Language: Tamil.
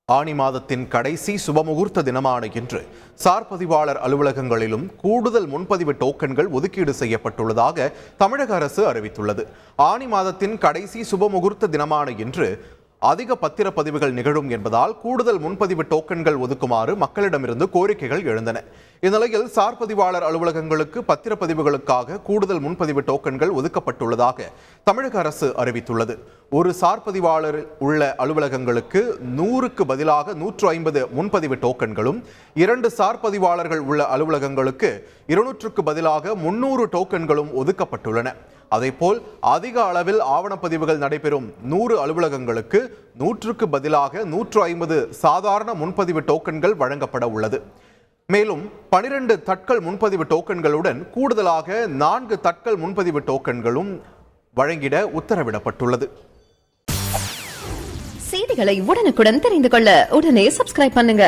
ஆனி மாதத்தின் கடைசி சுபமுகூர்த்த தினமான இன்று சார் பதிவாளர் அலுவலகங்களிலும் கூடுதல் முன்பதிவு டோக்கன்கள் ஒதுக்கீடு செய்யப்பட்டுள்ளதாக தமிழக அரசு அறிவித்துள்ளது. ஆனி மாதத்தின் கடைசி சுபமுகூர்த்த தினமான இன்று அதிக பத்திரப்பதிவுகள் நிகழும் என்பதால் கூடுதல் முன்பதிவு டோக்கன்கள் ஒதுக்குமாறு மக்களிடமிருந்து கோரிக்கைகள் எழுந்தன. இந்நிலையில் சார் பதிவாளர் அலுவலகங்களுக்கு பத்திரப்பதிவுகளுக்காக கூடுதல் முன்பதிவு டோக்கன்கள் ஒதுக்கப்பட்டுள்ளதாக தமிழக அரசு அறிவித்துள்ளது. ஒரு சார் பதிவாளர் உள்ள அலுவலகங்களுக்கு 100க்கு பதிலாக 150 முன்பதிவு டோக்கன்களும், 2 சார் பதிவாளர்கள் உள்ள அலுவலகங்களுக்கு 200க்கு பதிலாக 300 டோக்கன்களும் ஒதுக்கப்பட்டுள்ளன. அதேபோல் அதிக அளவில் ஆவணப்பதிவுகள் நடைபெறும் 100 அலுவலகங்களுக்கு 100க்கு பதிலாக 150 சாதாரண முன்பதிவு டோக்கன்கள் வழங்கப்பட உள்ளது. மேலும் 12 தட்கல் முன்பதிவு டோக்கன்களுடன் கூடுதலாக 4 தட்கல் முன்பதிவு டோக்கன்களும் வழங்கிட உத்தரவிடப்பட்டுள்ளது. செய்திகளை உடனுக்குடன் தெரிந்து கொள்ள உடனே சப்ஸ்கிரைப் பண்ணுங்க.